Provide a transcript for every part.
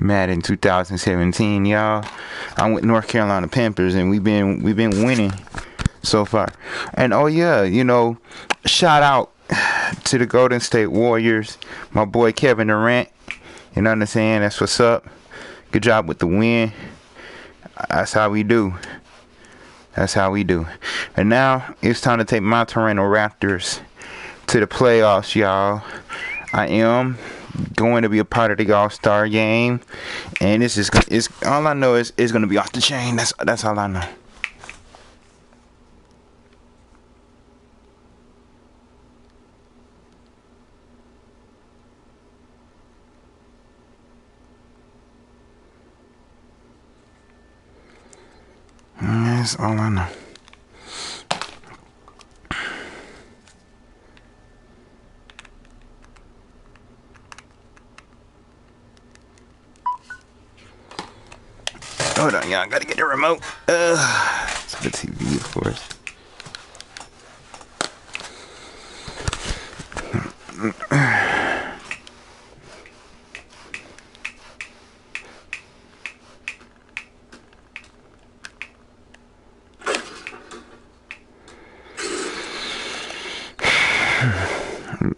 Madden 2017, y'all. I'm with North Carolina Panthers, and we've been winning so far. And oh yeah, shout out to the Golden State Warriors, my boy Kevin Durant. You know what I'm saying? That's what's up. Good job with the win. That's how we do. And now it's time to take my Toronto Raptors to the playoffs, y'all. I am going to be a part of the All-Star game, and it's all I know is it's going to be off the chain. That's all I know. That's all I know. Hold on, y'all. I gotta get the remote. It's the TV, of course.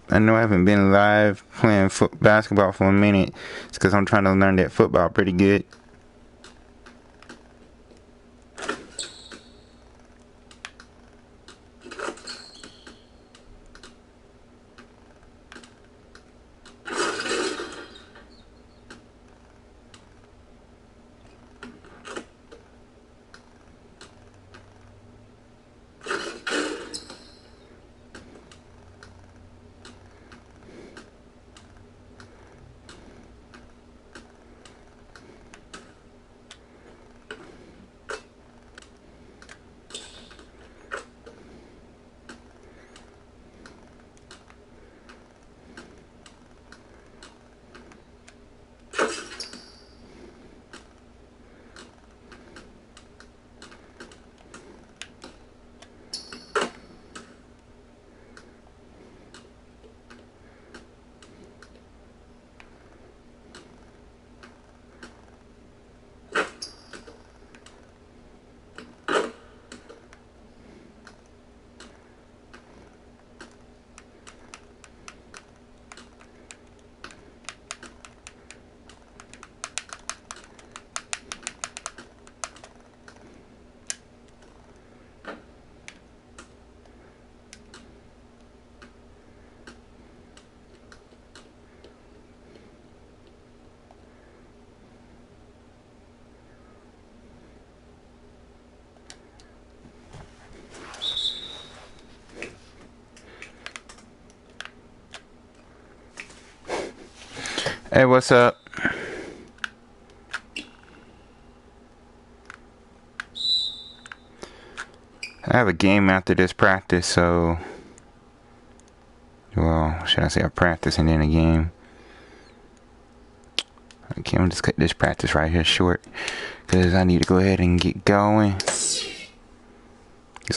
I know I haven't been live playing basketball for a minute. It's because I'm trying to learn that football pretty good. Hey, what's up? I have a game after this practice, so... Well, should I say a practice and then a game? Okay, I'm just cut this practice right here short, because I need to go ahead and get going. So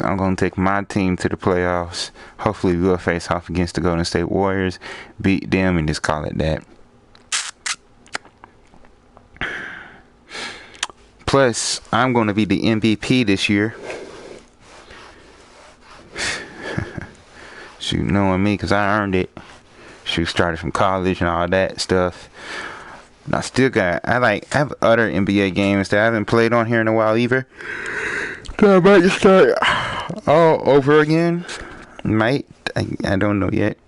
I'm going to take my team to the playoffs. Hopefully we'll face off against the Golden State Warriors, beat them, and just call it that. Plus, I'm going to be the MVP this year. Shoot, knowing me, because I earned it. Shoot, started from college and all that stuff. And I still got, I have other NBA games that I haven't played on here in a while either. So I might just start all over again. Might. I don't know yet.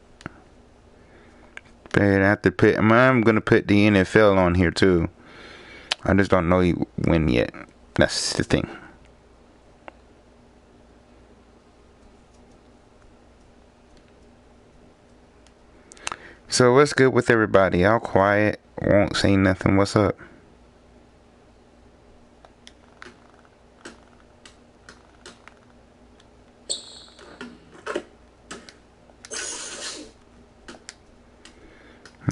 But I have to put, I'm going to put the NFL on here too. I just don't know when yet. That's the thing. So what's good with everybody? All quiet. Won't say nothing. What's up?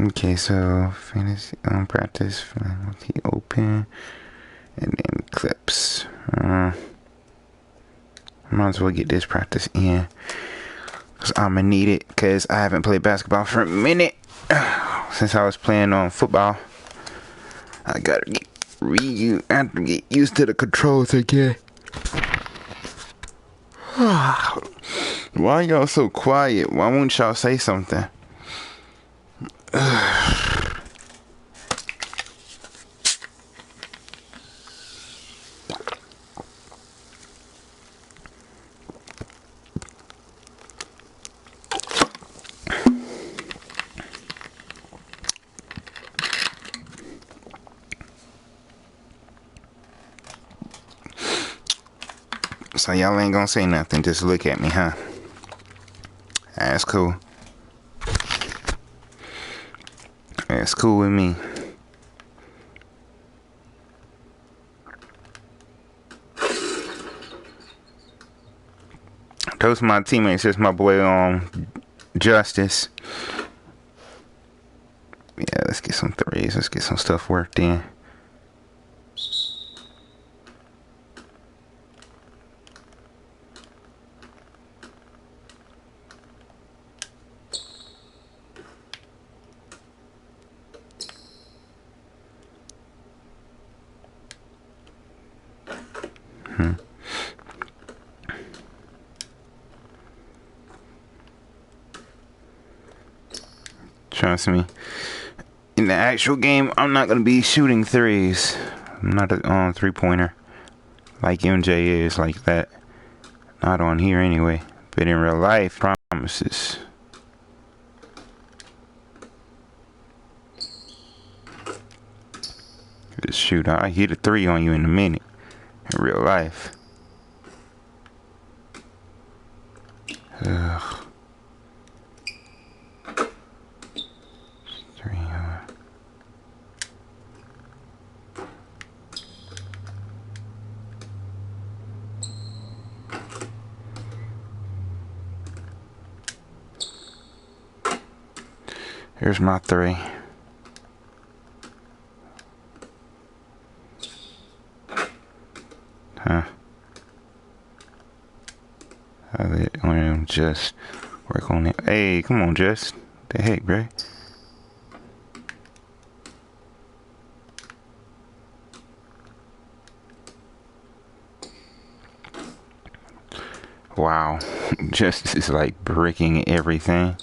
Okay, so fantasy practice, okay, open, and then clips. Might as well get this practice in, cause I'm gonna need it, cause I haven't played basketball for a minute since I was playing on football. I gotta have to get used to the controls again. Why y'all so quiet? Why won't y'all say something? So y'all ain't gonna say nothing, just look at me, huh? That's cool. That's cool with me. Those my teammates, just my boy Justice. Yeah, let's get some threes. Let's get some stuff worked in. Trust me. In the actual game, I'm not gonna be shooting threes. I'm not a three-pointer like MJ is like that. Not on here anyway. But in real life, promises. Just shoot, I hit a three on you in a minute. In real life. Ugh. Three. Here's my three. Huh. I let one of them just work on it. Hey, come on, Just. The heck, bro? Wow. Just is like breaking everything.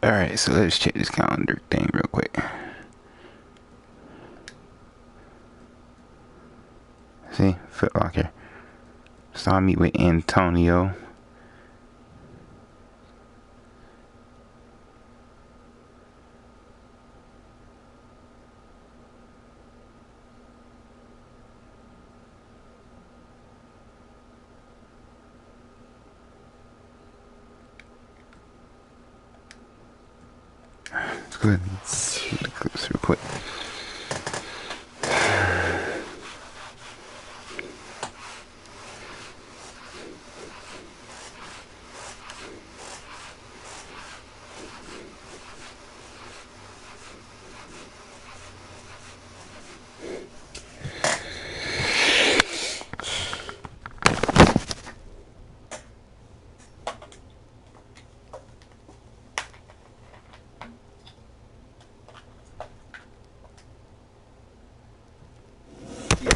Alright, so let's check this calendar thing real quick. See, Foot Locker. So I'll meet with Antonio. Let's go ahead and see the clips real quick.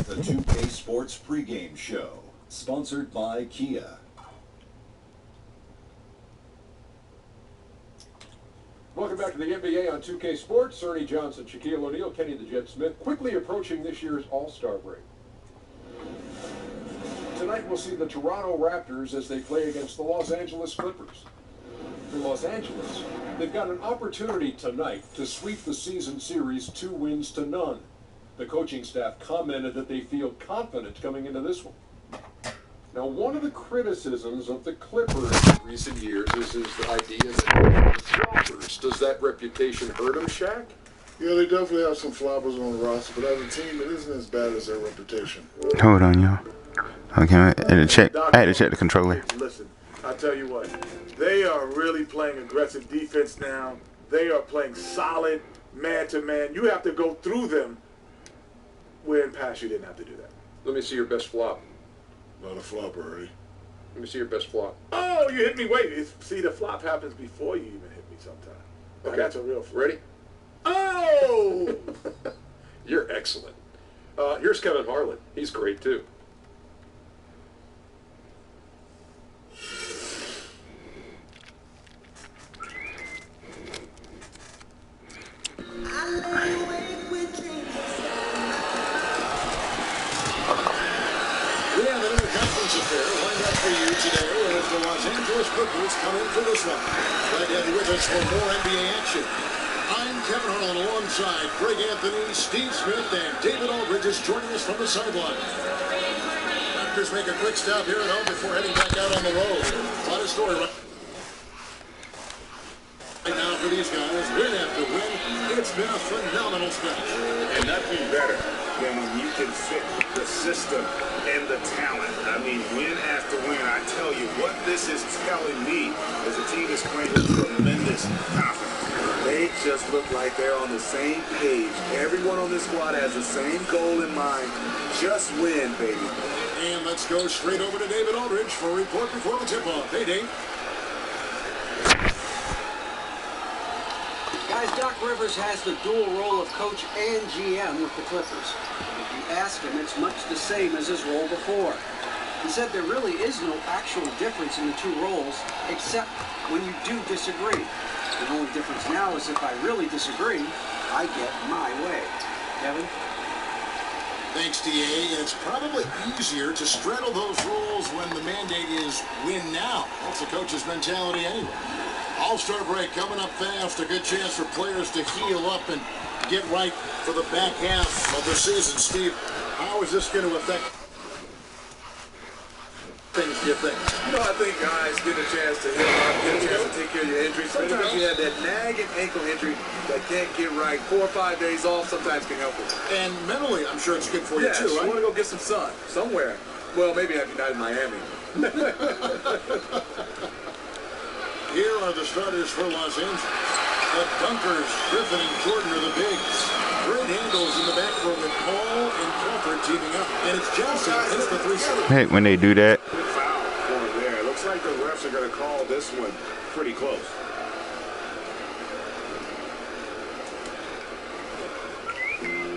The 2K Sports pregame show, sponsored by Kia. Welcome back to the NBA on 2K Sports. Ernie Johnson, Shaquille O'Neal, Kenny the Jet Smith, quickly approaching this year's All-Star break. Tonight we'll see the Toronto Raptors as they play against the Los Angeles Clippers. For Los Angeles, they've got an opportunity tonight to sweep the season series 2-0. The coaching staff commented that they feel confident coming into this one. Now, one of the criticisms of the Clippers in recent years is the idea that floppers. Does that reputation hurt them, Shaq? Yeah, they definitely have some floppers on the roster, but as a team, it isn't as bad as their reputation. Hold on, y'all. Okay, I had to check the controller. Listen, I tell you what, they are really playing aggressive defense now. They are playing solid man-to-man. You have to go through them. Where in past you didn't have to do that. Let me see your best flop. Not a flopper, Ernie. Let me see your best flop. Oh, you hit me. Wait, see, the flop happens before you even hit me sometimes. Okay. That's a real flop. Ready? Oh! You're excellent. Here's Kevin Harlan. He's great, too. We have an interconference affair lined up for you today as the Los Angeles Clippers come in for this one. Glad to have you with us for more NBA action. I'm Kevin Harlan alongside Greg Anthony, Steve Smith, and David Aldridge is joining us from the sideline. Raptors make a quick stop here at home before heading back out on the road. A lot of story right now for these guys. Win after win, it's been a phenomenal stretch. And nothing better than when you can fit the system and the talent. I mean, win after win. I tell you, what this is telling me is the team is playing with tremendous confidence. They just look like they're on the same page. Everyone on this squad has the same goal in mind. Just win, baby. And let's go straight over to David Aldridge for a report before the tip-off. Hey, Dave. Guys, Doc Rivers has the dual role of coach and GM with the Clippers. If you ask him, it's much the same as his role before. He said there really is no actual difference in the two roles, except when you do disagree. The only difference now is if I really disagree, I get my way. Kevin? Thanks, DA. It's probably easier to straddle those roles when the mandate is win now. That's the coach's mentality anyway. All-Star break coming up fast. A good chance for players to heal up and get right for the back half of the season. Steve, how is this going to affect things, do you think? You know, I think guys get a chance to heal up, get a chance to take care of your injuries. Sometimes you have that nagging ankle injury that can't get right. 4 or 5 days off sometimes can help with. And mentally, I'm sure it's good for you, too, right? You want to go get some sun somewhere. Well, maybe after you're not in Miami. Here are the starters for Los Angeles. The dunkers, Griffin and Jordan are the bigs. Great handles in the back row with Paul and Crawford teaming up. And it's Johnson hits the 3-6. Hey, when they do that. Good foul for there. Looks like the refs are going to call this one pretty close.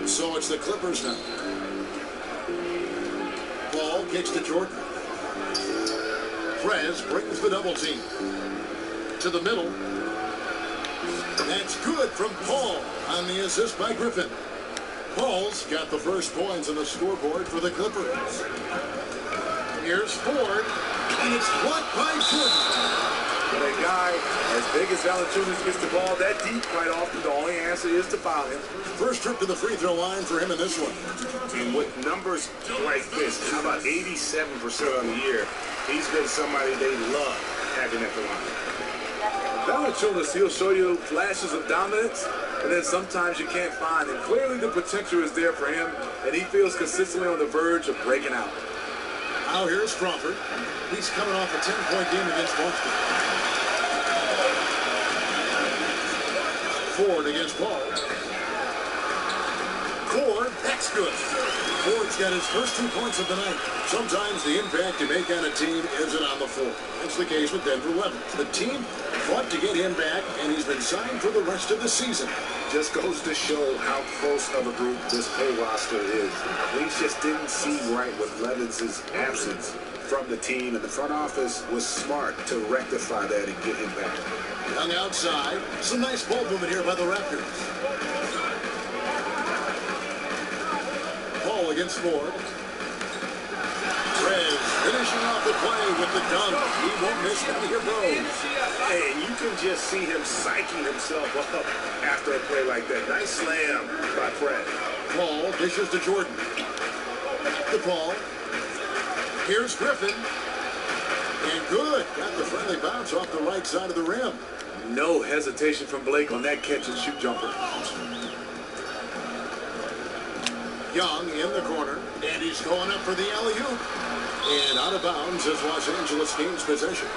So it's the Clippers now. Ball kicks to Jordan. Prez brings the double team. To the middle. That's good from Paul on the assist by Griffin. Paul's got the first points on the scoreboard for the Clippers. Here's Ford, and it's blocked by Jordan. When a guy as big as Valanciunas gets the ball that deep, quite often the only answer is to foul him. First trip to the free throw line for him in this one. And with numbers like this, how about 87% on the year? He's been somebody they love having at the line. Valanciunas, he'll show you flashes of dominance, and then sometimes you can't find him. Clearly the potential is there for him, and he feels consistently on the verge of breaking out. Now here's Crawford. He's coming off a 10-point game against Boston. Ford against Paul. Ford, that's good. Ford's got his first 2 points of the night. Sometimes the impact you make on a team isn't on the floor. That's the case with Denver Weapons. The team fought to get him back, and he's been signed for the rest of the season. Just goes to show how close of a group this pay roster is. Things just didn't seem right with Levins's absence from the team, and the front office was smart to rectify that and get him back. Young outside. Some nice ball movement here by the Raptors. Paul against Ford. Rez finishing off the play with the dunk. He won't miss many of those. And you can just see him psyching himself up after a play like that. Nice slam by Fred. Paul dishes to Jordan. To Paul. Here's Griffin. And good. Got the friendly bounce off the right side of the rim. No hesitation from Blake on that catch-and-shoot jumper. Young in the corner, and he's going up for the alley-oop. And out of bounds as Los Angeles gains possession.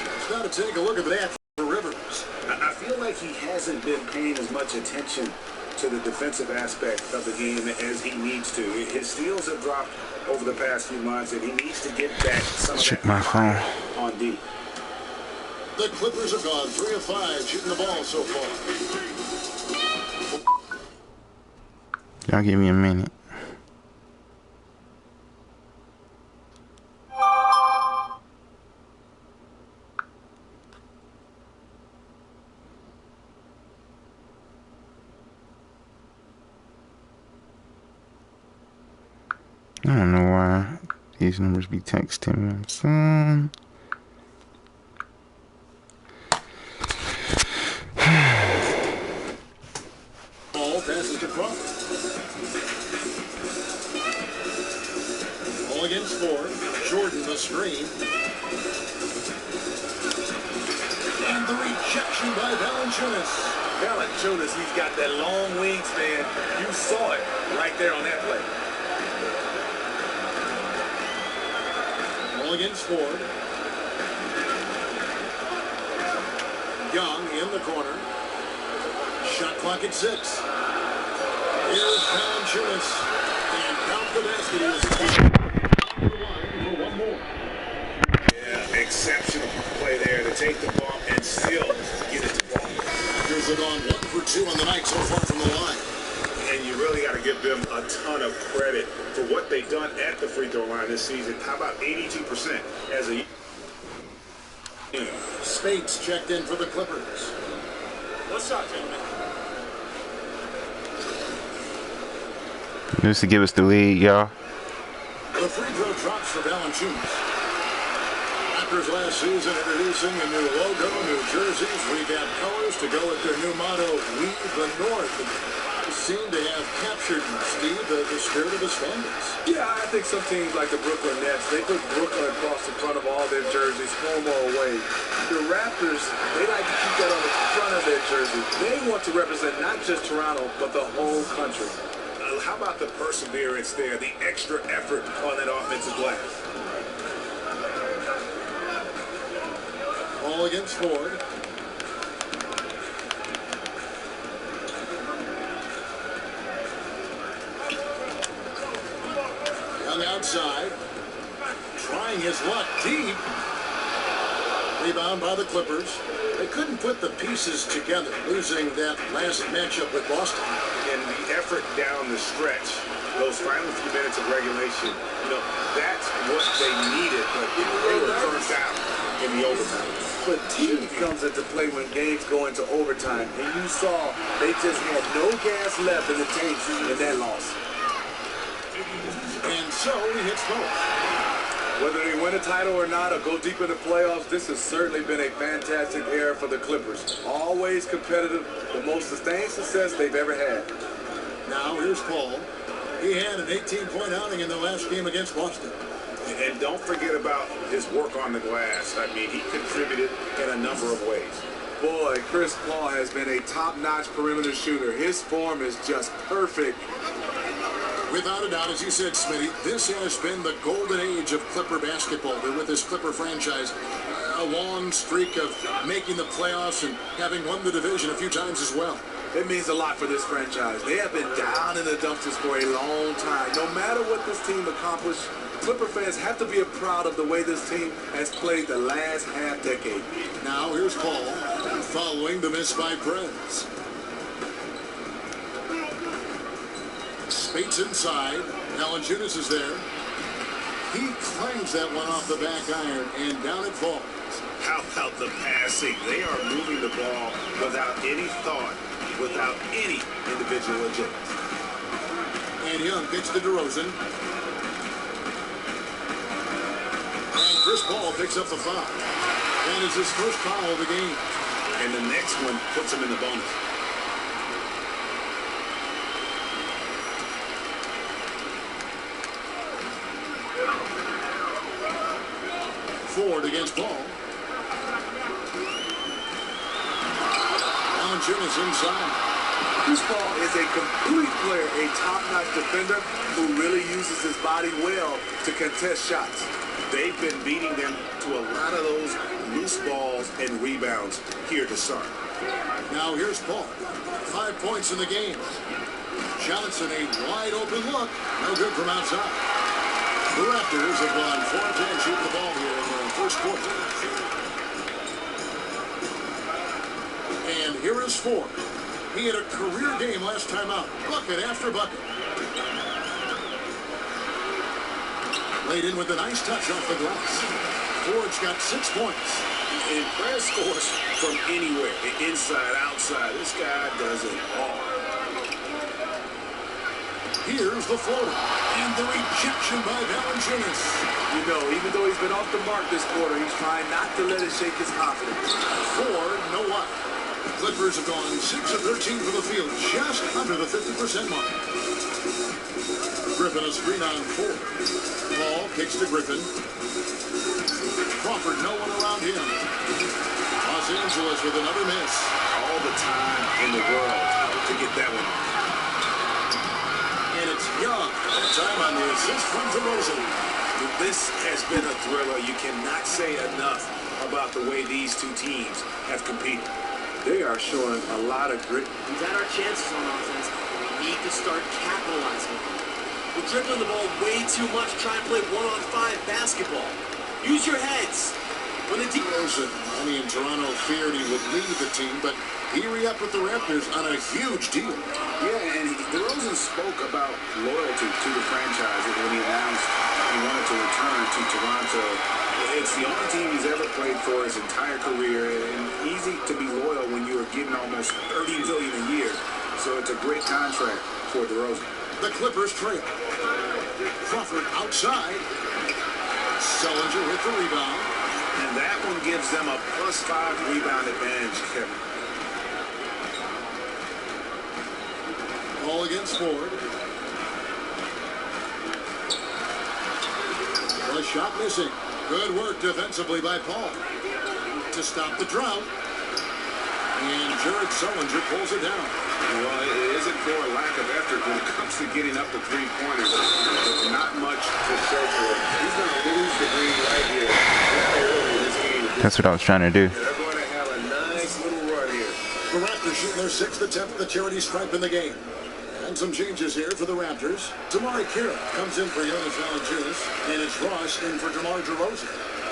Let's now take a look at that for Rivers. I feel like he hasn't been paying as much attention to the defensive aspect of the game as he needs to. His steals have dropped over the past few months, and he needs to get back some of that my phone on D. The Clippers have gone 3 of 5 shooting the ball so far. Y'all give me a minute. I don't know why these numbers be texting me. Son. Ball passes to Crawford. Ball against Ford. Jordan the screen. And the rejection by Valanciunas. Valanciunas, he's got that long wingspan. You saw it right there on that play. Ball against Ford. Young in the corner. Shot clock at 6. Here's Valanciunas. And count the basket is on the line for one more. Yeah, exceptional play there to take the ball and still get it to ball. Raptors have gone 1 for 2 on the night so far from the line. And you really got to give them a ton of credit for what they've done at the free throw line this season. How about 82% as a unit? Spates checked in for the Clippers. What's up, gentlemen? Just to give us the lead, y'all. The free throw drops for Valanciunas. Raptors last season introducing a new logo, new jerseys, revamped colors to go with their new motto, We the North. Seem to have captured, Steve, the spirit of his fan base. Yeah, I think some teams like the Brooklyn Nets, they put Brooklyn across the front of all their jerseys, home or away. The Raptors, they like to keep that on the front of their jersey. They want to represent not just Toronto, but the whole country. How about the perseverance there, the extra effort on that offensive glass? Ball against Ford. Young outside. Trying his luck deep. Rebound by the Clippers. They couldn't put the pieces together, losing that last matchup with Boston. And the effort down the stretch, those final few minutes of regulation, that's what they needed, but they were burnt out in the overtime. fatigue comes into play when games go into overtime. And you saw they just had no gas left in the tanks in that loss. And so he hits both. Whether they win a title or not or go deep in the playoffs, this has certainly been a fantastic era for the Clippers. Always competitive, the most sustained success they've ever had. Now here's Paul. He had an 18-point outing in the last game against Boston. And don't forget about his work on the glass. I mean, he contributed in a number of ways. Boy, Chris Paul has been a top-notch perimeter shooter. His form is just perfect. Without a doubt, as you said, Smitty, this has been the golden age of Clipper basketball. They're with this Clipper franchise. A long streak of making the playoffs and having won the division a few times as well. It means a lot for this franchise. They have been down in the dumpsters for a long time. No matter what this team accomplished, Clipper fans have to be proud of the way this team has played the last half-decade. Now here's Paul, following the miss by Prez. Spates inside. Valanciunas is there. He claims that one off the back iron, and down it falls. How about the passing? They are moving the ball without any thought, without any individual agility. And Young gets to DeRozan. And Chris Paul picks up the foul. That is his first foul of the game. And the next one puts him in the bonus. Ford against Paul. Valanciunas inside. Chris Paul is a complete player, a top-notch defender who really uses his body well to contest shots. They've been beating them to a lot of those loose balls and rebounds here to start. Now here's Paul. 5 points in the game. Johnson, a wide open look. No good from outside. The Raptors have gone 4 of 10 shooting the ball here in the first quarter. And here is Ford. He had a career game last time out. Bucket after bucket. Laid in with a nice touch off the glass. Ford's got 6 points. And Prez scores from anywhere, inside, outside. This guy does it all. Here's the floater. And the rejection by Valanciunas. You know, even though he's been off the mark this quarter, he's trying not to let it shake his confidence. Ford, no what? Clippers have gone 6 of 13 from the field, just under the 50% mark. Griffin a screen on Ford. Paul kicks to Griffin. Crawford, no one around him. Los Angeles with another miss. All the time in the world to get that one. And it's Young. That time on the assist from DeRozan. This has been a thriller. You cannot say enough about the way these two teams have competed. They are showing a lot of grit. We've had our chances on offense. We need to start capitalizing. We're dribbling the ball way too much trying to play 1-on-5 basketball. Use your heads. When the DeRozan, many in Toronto feared he would leave the team, but he re-upped with the Raptors on a huge deal. Yeah, and DeRozan spoke about loyalty to the franchise when he announced he wanted to return to Toronto. It's the only team he's ever played for his entire career, and easy to be loyal when you are getting almost $30 million a year. So it's a great contract for DeRozan. The Clippers trail. Crawford outside. Sullinger with the rebound. And that one gives them a +5 rebound advantage, Kevin. Ball against Ford. The shot missing. Good work defensively by Paul to stop the drought. And Jared Sullinger pulls it down. Well, it isn't for a lack of effort when it comes to getting up the three-pointers. There's not much to show for it. He's going to lose the green right here. Early in this game. That's what I was trying to do. They're going to have a nice little run here. The Raptors shooting their 6th attempt at the charity stripe in the game. And some changes here for the Raptors. Tamari Kira comes in for Jonas Valanciunas, and it's Ross in for DeMar DeRozan.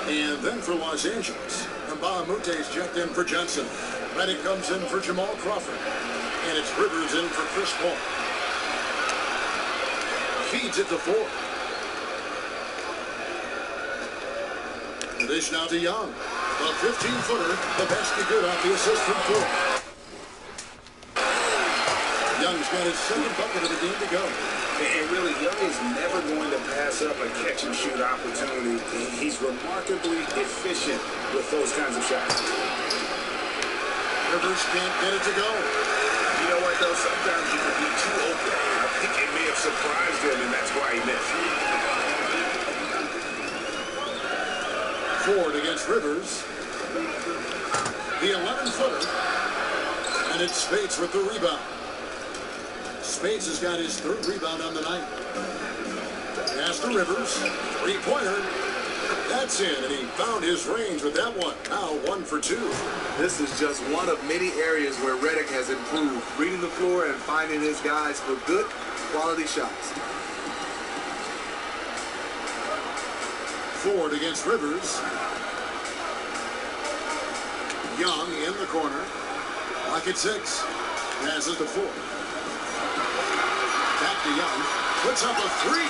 And then for Los Angeles, Mbah Moute's checked in for Johnson. Redick comes in for Jamal Crawford. And it's Rivers in for Chris Paul. Feeds it to Ford. The dish now to Young. A 15-footer, the basket good off the assist from Ford. Young's got his second bucket of the game to go. And really, Young is never going to pass up a catch-and-shoot opportunity. He's remarkably efficient with those kinds of shots. Rivers can't get it to go. You know what, though? Sometimes you can be too open. I think it may have surprised him, and that's why he missed. Ford against Rivers. The 11-footer. And it's Spates with the rebound. Spates has got his third rebound on the night. Pass to Rivers. Three-pointer. That's in, and he found his range with that one. Now 1 for 2. This is just one of many areas where Redick has improved, reading the floor and finding his guys for good, quality shots. Ford against Rivers. Young in the corner. Lock at 6. Passes to Ford. Back to Young. Puts up a 3.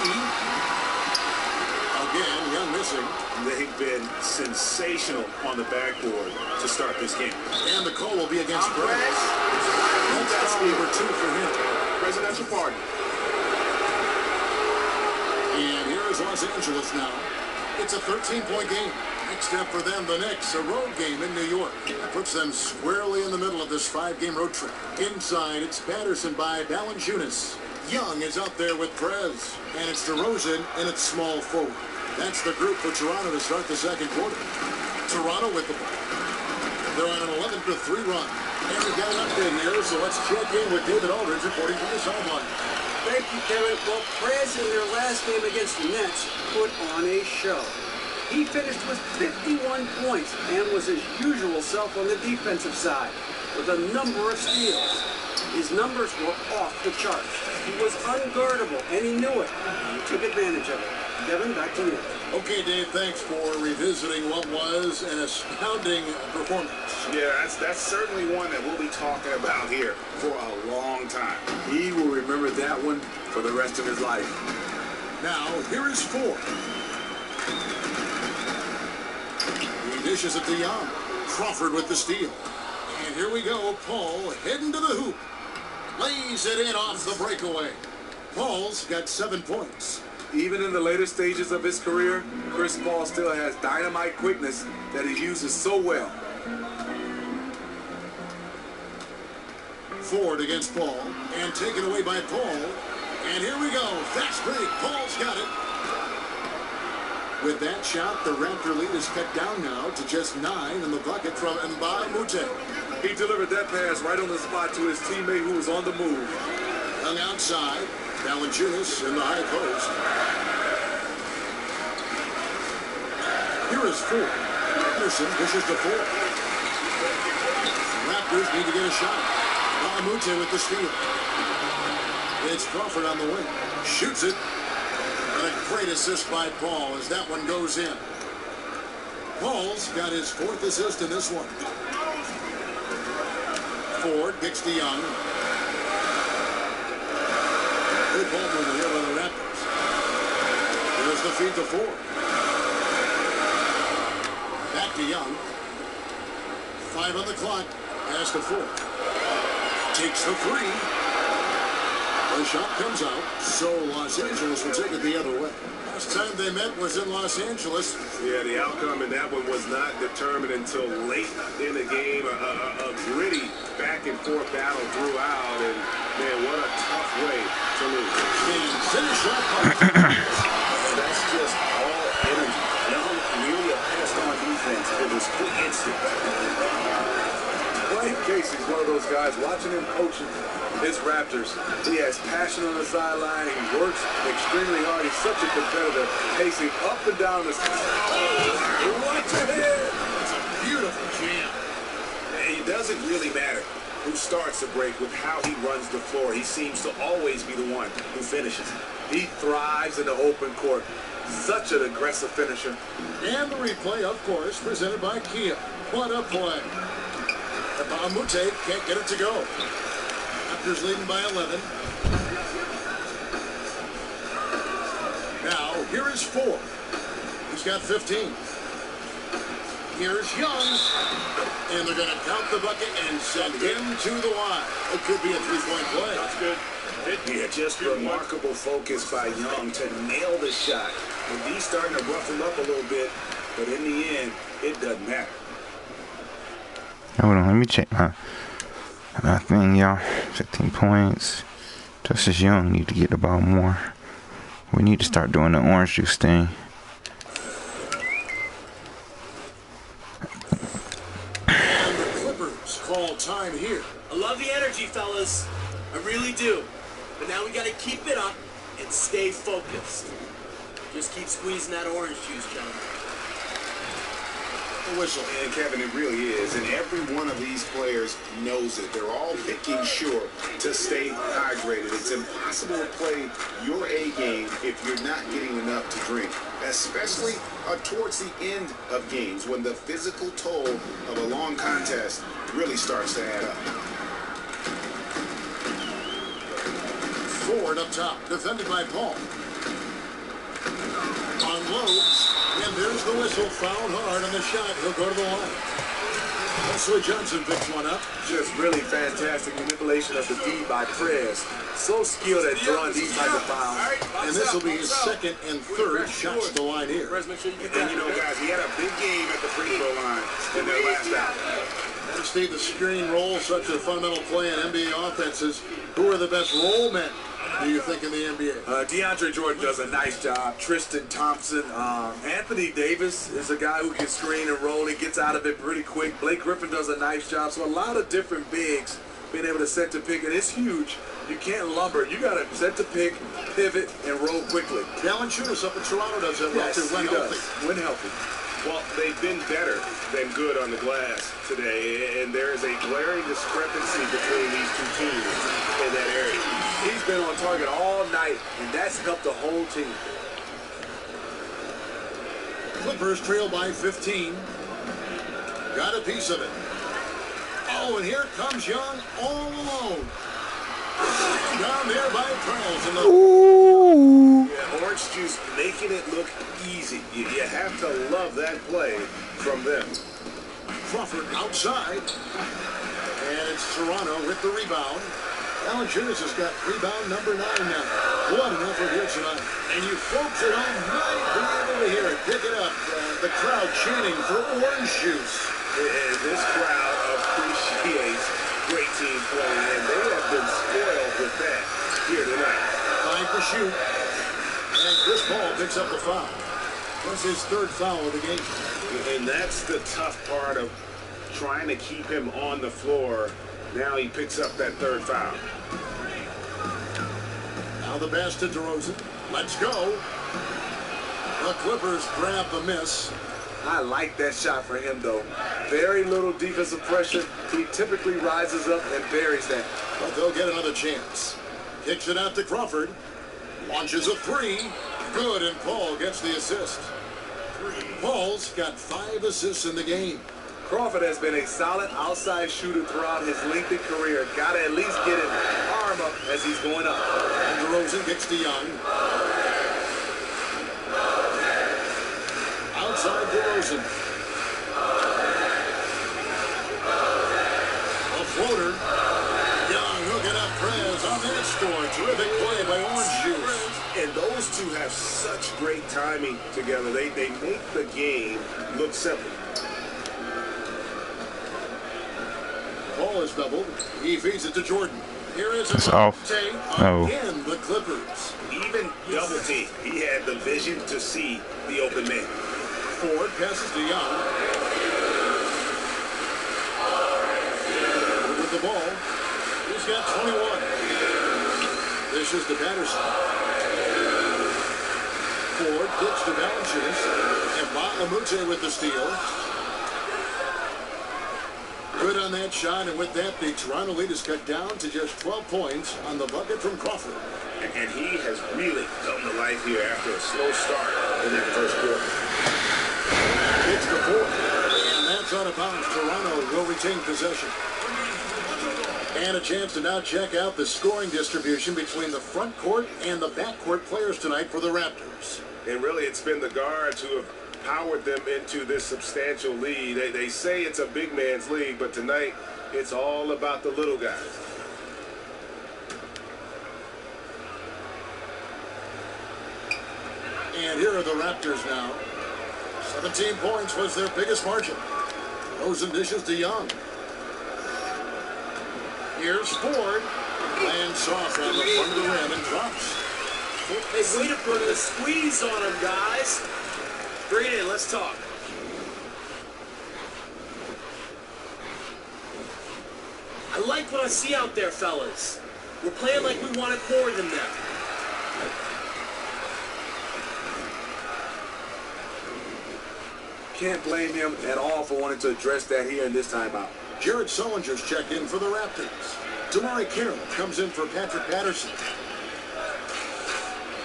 Again, Young missing. They've been sensational on the backboard to start this game. And the call will be against Brett. That's foul number 2 for him. Presidential pardon. And here is Los Angeles now. It's a 13-point game. Next step for them, the Knicks, a road game in New York. That puts them squarely in the middle of this 5-game road trip. Inside, it's Patterson by Valanciunas. Young is out there with Prez. And it's DeRozan, and it's small forward. That's the group for Toronto to start the second quarter. Toronto with the ball. They're on an 11-3 run. And we've got an update here, so let's check in with David Aldridge reporting from the sideline. Thank you, Kevin. Well, Prez in their last game against the Nets put on a show. He finished with 51 points and was his usual self on the defensive side with a number of steals. His numbers were off the charts. He was unguardable, and he knew it. He took advantage of it. Kevin, back to you. Okay, Dave, thanks for revisiting what was an astounding performance. Yeah, that's certainly one that we'll be talking about here for a long time. He will remember that one for the rest of his life. Now, here is Ford. He dishes it to Young. Crawford with the steal. And here we go. Paul heading to the hoop. Lays it in off the breakaway. Paul's got 7 points. Even in the later stages of his career, Chris Paul still has dynamite quickness that he uses so well. Ford against Paul. And taken away by Paul. And here we go. Fast break. Paul's got it. With that shot, the Raptor lead is cut down now to just 9 in the bucket from Mbamute. He delivered that pass right on the spot to his teammate who was on the move. Hung outside. Valanciunas in the high post. Here is Ford. Anderson pushes to Ford. Raptors need to get a shot. Mbamute with the steal. It's Crawford on the wing. Shoots it. And a great assist by Paul as that one goes in. Paul's got his 4th assist in this one. Ford kicks to Young. Good ball movement here by the Raptors. There's the feed to Ford. Back to Young. 5 on the clock. Pass to Ford. Takes the 3. The shot comes out, so Los Angeles will take it the other way. Last time they met was in Los Angeles. Yeah, the outcome in that one was not determined until late in the game. A gritty back-and-forth battle throughout, and man, what a tough way to lose. And finish up. And that's just all energy. Young, really a passed-on defense. It was quick instant. Brian Casey's one of those guys. Watching him coaching his Raptors, he has passion on the sideline. He works extremely hard. He's such a competitor, pacing up and down the Right to him. It's a beautiful jam. It doesn't really matter who starts the break with how he runs the floor. He seems to always be the one who finishes. He thrives in the open court. Such an aggressive finisher. And the replay, of course, presented by Kia. What a play. Mbamute can't get it to go. Raptors leading by 11. Now, here is Ford. He's got 15. Here's Young. And they're going to count the bucket and send him to the line. It could be a three-point play. That's good. Yeah, just remarkable focus by Young to nail the shot. And he's starting to ruffle up a little bit, but in the end, it doesn't matter. Hold on, let me check my thing, y'all. 15 points. Justice Young need to get the ball more. We need to start doing the orange juice thing. And the Clippers call time here. I love the energy, fellas. I really do. But now we got to keep it up and stay focused. Just keep squeezing that orange juice, John. The whistle. And Kevin, it really is. And every one of these players knows it. They're all making sure to stay hydrated. It's impossible to play your A game if you're not getting enough to drink, especially towards the end of games when the physical toll of a long contest really starts to add up. Ford up top, defended by Paul. Unloads, and there's the whistle. Fouled hard on the shot. He'll go to the line. Wesley Johnson picks one up. Just really fantastic manipulation of the D by Prez. So skilled at drawing these type of fouls. And this will be his second and third shots to the line here. And you know, guys, he had a big game at the free throw line in their last out. Steve, the screen roll, such a fundamental play in NBA offenses. Who are the best roll men, do you think, in the NBA? DeAndre Jordan does a nice job. Tristan Thompson. Anthony Davis is a guy who can screen and roll. He gets out of it pretty quick. Blake Griffin does a nice job. So a lot of different bigs being able to set to pick. And it's huge. You can't lumber. You got to set to pick, pivot, and roll quickly. Alan Chunas up in Toronto does that well, too. When healthy. When healthy. Well, they've been better than good on the glass today, and there is a glaring discrepancy between these two teams in that area. He's been on target all night, and that's helped the whole team. Clippers trail by 15. Got a piece of it. Oh, and here comes Young all alone. Down there by Prez. Yeah, orange juice making it look easy. You have to love that play from them. Crawford outside. And it's Toronto with the rebound. Alan Chunas has got rebound number 9 now. What an effort here tonight. And you folks at home might be able to hear it. Pick it up. The crowd chanting for orange juice. And this crowd appreciates great team play, and they have been spoiled with that here tonight. 5 to shoot. And Chris Paul picks up the foul. That's his third foul of the game. And that's the tough part of trying to keep him on the floor. Now he picks up that third foul. Now the pass to DeRozan. Let's go. The Clippers grab the miss. I like that shot for him, though. Very little defensive pressure. He typically rises up and buries that. But they'll get another chance. Kicks it out to Crawford. Launches a 3. Good, and Paul gets the assist. Paul's got 5 assists in the game. Crawford has been a solid outside shooter throughout his lengthy career. Got to at least get his arm up as he's going up. And DeRozan gets to Young. Outside DeRozan. A floater. Young hooking up Prez on that score. Terrific play by Orange Juice. And those two have such great timing together. They make the game look simple. Paul is doubled. He feeds it to Jordan. Here is That's off. Again, the Clippers. Even double team. He had the vision to see the open man. Ford passes to Young. With the ball. He's got 21. This is to Patterson. Ford kicks to Valanciunas. And Amute with the steal. Good on that shot, and with that, the Toronto lead is cut down to just 12 points on the bucket from Crawford. And he has really come to life here after a slow start in that first quarter. It's the 4th, and that's out of bounds. Toronto will retain possession. And a chance to now check out the scoring distribution between the front court and the back court players tonight for the Raptors. And really, it's been the guards who have powered them into this substantial lead. They say it's a big man's league, but tonight it's all about the little guys. And here are the Raptors now. 17 points was their biggest margin. Rosen dishes to Young. Here's Ford. Lands soft on the front of the rim and drops. Hey, way to put a squeeze on him, guys. Bring it in, let's talk. I like what I see out there, fellas. We're playing like we wanted more than them. Can't blame him at all for wanting to address that here in this timeout. Jared Sullinger's check in for the Raptors. Damari Carroll comes in for Patrick Patterson.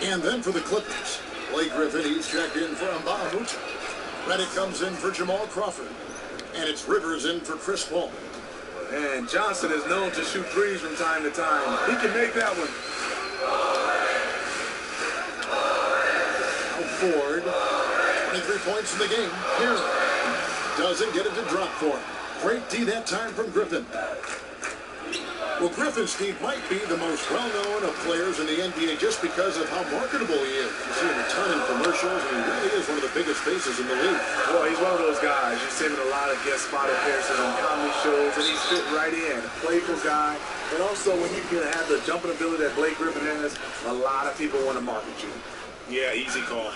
And then for the Clippers, Blake Griffin, he's checked in for Mbah Moute. Redick comes in for Jamal Crawford. And it's Rivers in for Chris Paul. And Johnson is known to shoot threes from time to time. He can make that one. Now Ford, 23 points in the game. Here, doesn't get it to drop for him. Great D that time from Griffin. Well, Griffin, Steve, might be the most well-known of players in the NBA just because of how marketable he is. You see him a ton in commercials, and he really is one of the biggest faces in the league. Well, he's one of those guys. You see him in a lot of guest spot appearances on comedy shows, and he's fit right in. A playful guy. But also, when you can have the jumping ability that Blake Griffin has, a lot of people want to market you. Yeah, easy call.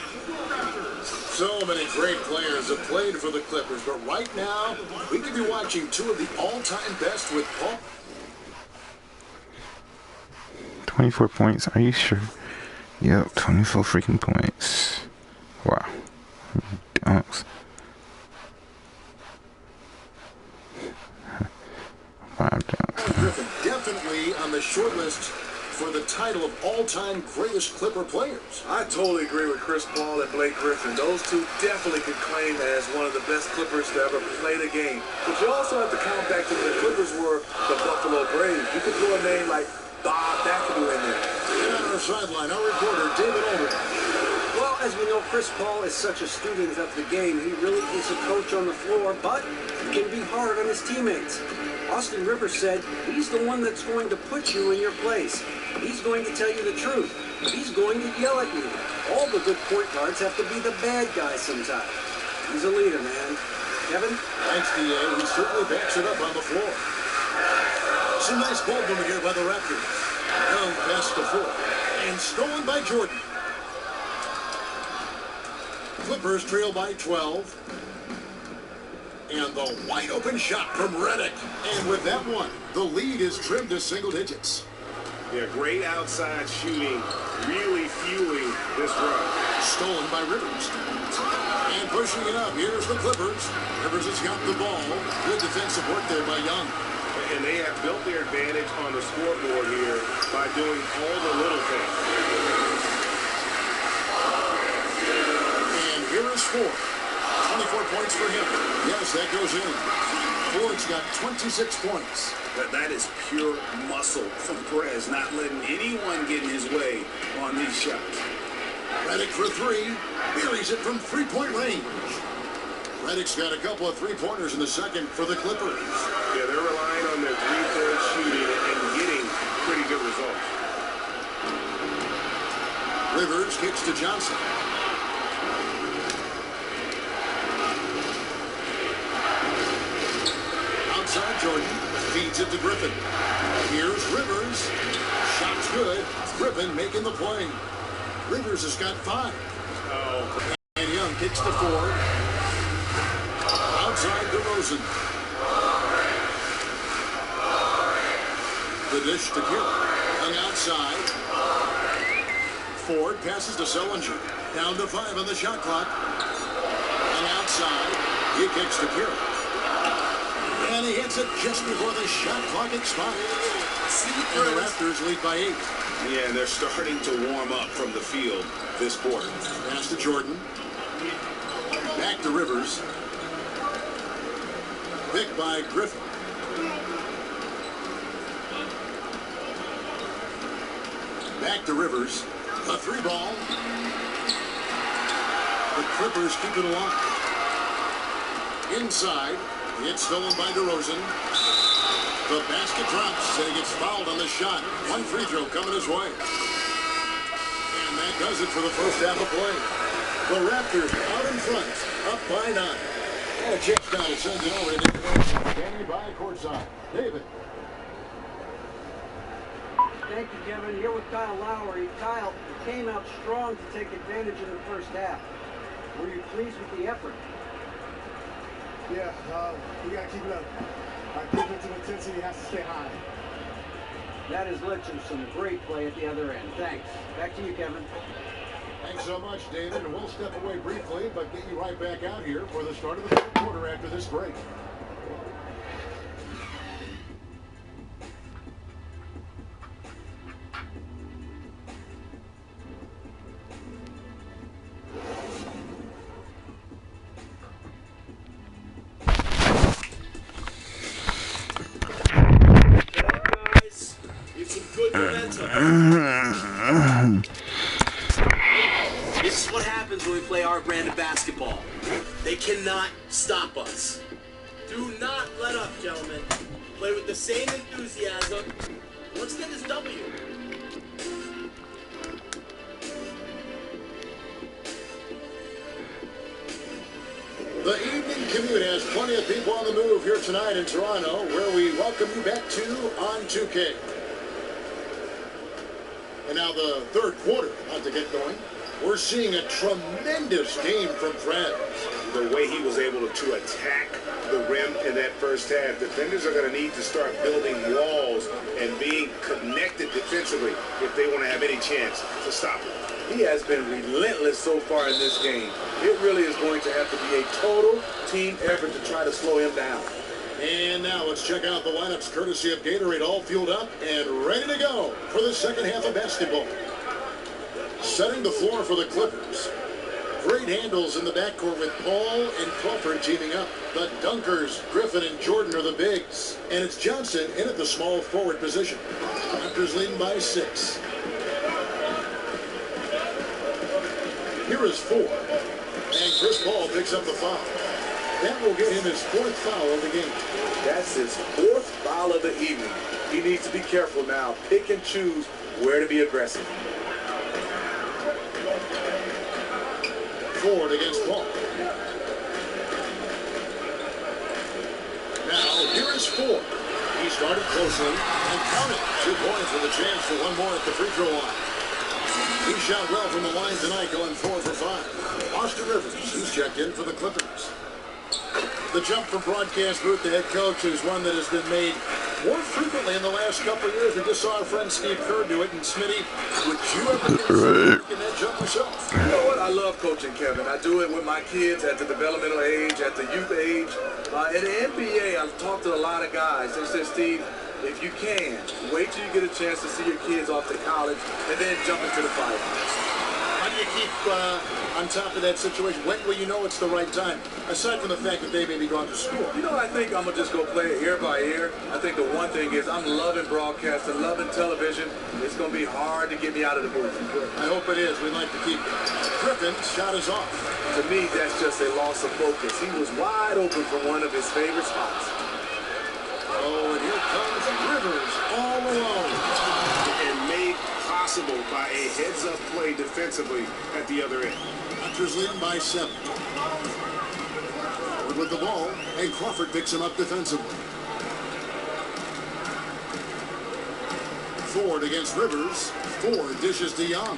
So many great players have played for the Clippers, but right now, we could be watching two of the all-time best with Paul. 24 points, are you sure? Yep, 24 freaking points. Wow. Dunks. 5 dunks. Griffin definitely on the short list for the title of all-time greatest Clipper players. I totally agree with Chris Paul and Blake Griffin. Those two definitely could claim as one of the best Clippers to ever play the game. But you also have to count back to when the Clippers were the Buffalo Braves. You could throw a name like Bob McAdoo in there. And on our sideline, our reporter, David Aldridge. Well, as we know, Chris Paul is such a student of the game. He really is a coach on the floor, but he can be hard on his teammates. Austin Rivers said he's the one that's going to put you in your place. He's going to tell you the truth. He's going to yell at you. All the good point guards have to be the bad guys sometimes. He's a leader, man. Kevin? Thanks, D.A. He certainly backs it up on the floor. Some nice ball movement here by the Raptors. Young pass to Ford. And stolen by Jordan. Clippers trail by 12. And the wide open shot from Redick. And with that one, the lead is trimmed to single digits. Yeah, great outside shooting, really fueling this run. Stolen by Rivers. And pushing it up, here's the Clippers. Rivers has got the ball. Good defensive work there by Young. And they have built their advantage on the scoreboard here by doing all the little things. And here is Ford. 24 points for him. Yes, that goes in. Ford's got 26 points. That is pure muscle from Perez, not letting anyone get in his way on these shots. Redick for three. Buries it from three-point range. Redick's got a couple of three-pointers in the second for the Clippers. Yeah, they're relying on their three-thirds shooting and getting pretty good results. Rivers kicks to Johnson. Outside Jordan. Feeds it to Griffin. Here's Rivers. Shot's good. Griffin making the play. Rivers has got 5. Oh. And Young kicks to Ford. Outside to Rosen. The dish to Carroll. Young outside. Ford passes to Sullinger. Down to 5 on the shot clock. And outside, he kicks to Carroll. And he hits it just before the shot clock expires. And the Raptors lead by 8. Yeah, and they're starting to warm up from the field this quarter. Pass to Jordan. Back to Rivers. Picked by Griffin. Back to Rivers. A 3 ball. The Clippers keep it alive. Inside, it's stolen by DeRozan. The basket drops, and he gets fouled on the shot. One free throw coming his way. And that does it for the first half of play. The Raptors out in front, up by 9. And a chance down to send it over to David. Standing by courtside. David. Thank you, Kevin. Here with Kyle Lowry. Kyle, you came out strong to take advantage in the first half. Were you pleased with the effort? Yeah, we got to keep it up. Our defensive intensity has to stay high. That has led to some great play at the other end. Thanks. Back to you, Kevin. Thanks so much, David. And we'll step away briefly, but get you right back out here for the start of the third quarter after this break. This is what happens when we play our brand of basketball. They cannot stop us. Do not let up, gentlemen. Play with the same enthusiasm. Let's get this W. The evening commute has plenty of people on the move here tonight in Toronto, where we welcome you back to On 2K. And now the third quarter about to get going. We're seeing a tremendous game from Fred. The way he was able to attack the rim in that first half, defenders are going to need to start building walls and being connected defensively if they want to have any chance to stop him. He has been relentless so far in this game. It really is going to have to be a total team effort to try to slow him down. And now let's check out the lineups courtesy of Gatorade, all fueled up and ready to go for the second half of basketball. Setting the floor for the Clippers. Great handles in the backcourt with Paul and Crawford teaming up. The dunkers, Griffin and Jordan, are the bigs. And it's Johnson in at the small forward position. Raptors leading by 6. Here is 4. And Chris Paul picks up the foul. That will get him his 4th foul of the game. That's his 4th foul of the evening. He needs to be careful now. Pick and choose where to be aggressive. Ford against Paul. Now, here is Ford. He started closely and counted. 2 points with a chance for one more at the free throw line. He shot well from the line tonight, going 4 for 5. Austin Rivers, he's checked in for the Clippers. The jump from broadcast booth to head coach is one that has been made more frequently in the last couple of years. We just saw our friend Steve Kerr do it. And Smitty, would you ever consider making that jump yourself? You know what? I love coaching, Kevin. I do it with my kids at the developmental age, at the youth age. In the NBA, I've talked to a lot of guys. They said, Steve, if you can, wait till you get a chance to see your kids off to college and then jump into the fight. How do you keep on top of that situation? When will you know it's the right time? Aside from the fact that they may be going to school. You know, I think I'm going to just go play it ear by ear. I think the one thing is I'm loving broadcasting, loving television. It's going to be hard to get me out of the booth. I hope it is. We'd like to keep it. Griffin's shot is off. To me, that's just a loss of focus. He was wide open from one of his favorite spots. Oh, and here comes Rivers all alone. And made possible by a heads-up play defensively at the other end. Raptors leading by 7. Forward with the ball, and Crawford picks him up defensively. Ford against Rivers. Ford dishes to Young.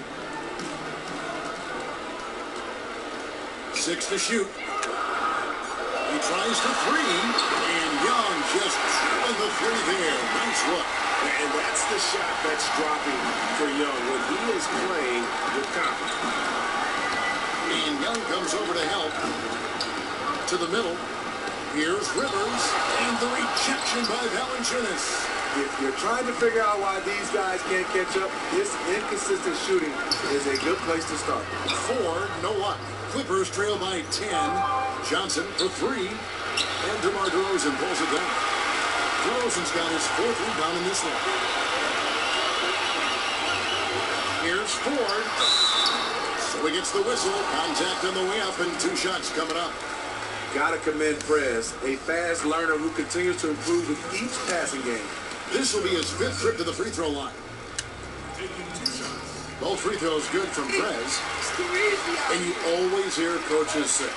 6 to shoot. He tries to 3, and Young just drilling the 3 there. Nice look. And that's the shot that's dropping for Young when he is playing with confidence. And Young comes over to help. To the middle. Here's Rivers, and the rejection by Valanciunas. If you're trying to figure out why these guys can't catch up, this inconsistent shooting is a good place to start. 4, no luck. Clippers trail by 10. Johnson for 3. And DeMar DeRozan pulls it down. DeRozan's got his 4th rebound in this one. Here's Ford. So he gets the whistle. Contact on the way up and 2 shots coming up. Gotta commend Prez, a fast learner who continues to improve with each passing game. This will be his 5th trip to the free throw line. Both free throws good from Prez. And you always hear coaches say,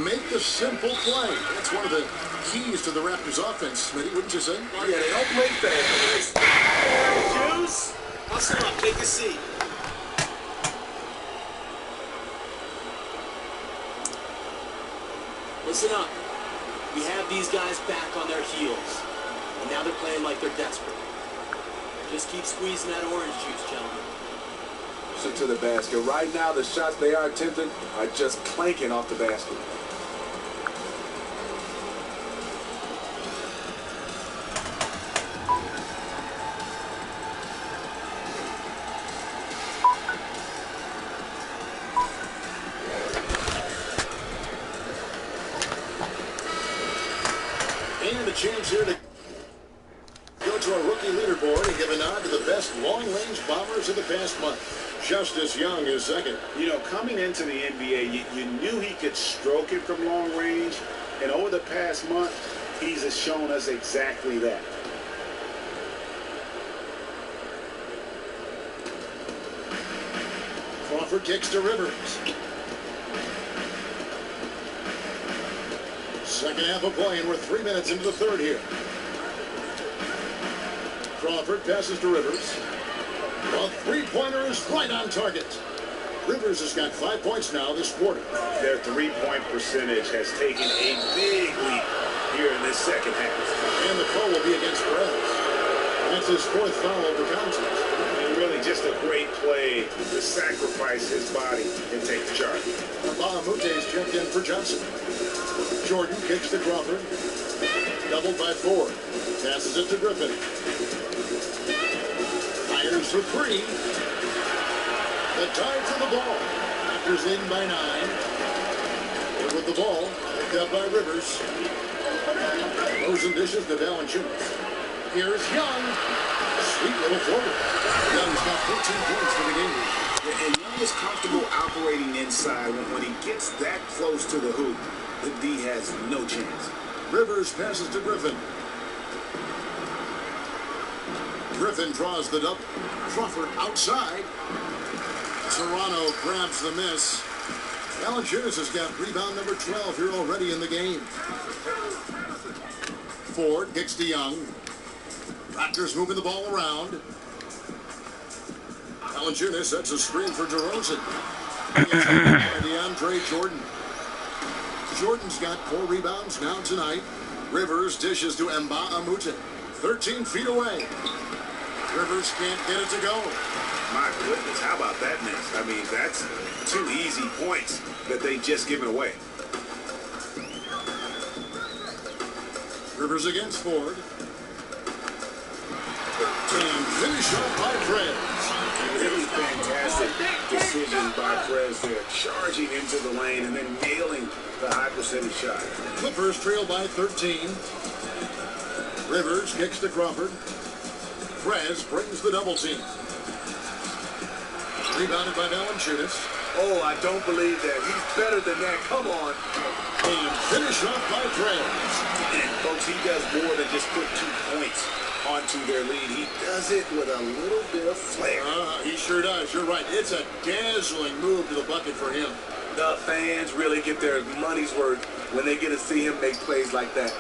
make the simple play. That's one of the keys to the Raptors offense, Smitty, wouldn't you say? Yeah, they don't play fast. Juice, hustle up, take a seat. Listen up. We have these guys back on their heels. And now they're playing like they're desperate. Just keep squeezing that orange juice, gentlemen. To the basket. Right now, the shots they are attempting are just clanking off the basket. And a chance here to go to our rookie leaderboard and give a nod to the best long-range bombers of the past month. Justice Young is second. You know, coming into the NBA, you knew he could stroke it from long range, and over the past month, he's shown us exactly that. Crawford kicks to Rivers. Second half of play, and we're 3 minutes into the third here. Crawford passes to Rivers. A three-pointer is right on target. Rivers has got 5 points now this quarter. Their three-point percentage has taken a big leap here in this second half. And the call will be against Perez. That's his 4th foul of the contest. And really just a great play to sacrifice his body and take the charge. Bahamute's checked in for Johnson. Jordan kicks to Crawford. Doubled by Ford. Passes it to Griffin. Fires for 3. The tie for the ball. Raptors leading by 9. And with the ball, picked up by Rivers. Rosen dishes to Valanciunas. Here's Young. Sweet little floater. Young's got 14 points for the game. And Young is comfortable operating inside. When he gets that close to the hoop, the D has no chance. Rivers passes to Griffin. Griffin draws the double. Crawford outside. Toronto grabs the miss. Valanciunas has got rebound number 12 here already in the game. Ford kicks to Young. Raptors moving the ball around. Valanciunas sets a screen for DeRozan. DeAndre Jordan. Jordan's got 4 rebounds now tonight. Rivers dishes to Mbah-a-Moute. 13 feet away. Rivers can't get it to go. My goodness, how about that miss? I mean, that's 2 easy points that they just given away. Rivers against Ford. And finish off by Prez. Really fantastic decision by Prez there, charging into the lane and then nailing the high percentage shot. Clippers trail by 13. Rivers kicks to Crawford. Prez brings the double team. Rebounded by Valanciunas. Oh, I don't believe that. He's better than that. Come on. And finish off by Prez. And folks, he does more than just put 2 points onto their lead. He does it with a little bit of flair. He sure does. You're right. It's a dazzling move to the bucket for him. The fans really get their money's worth when they get to see him make plays like that.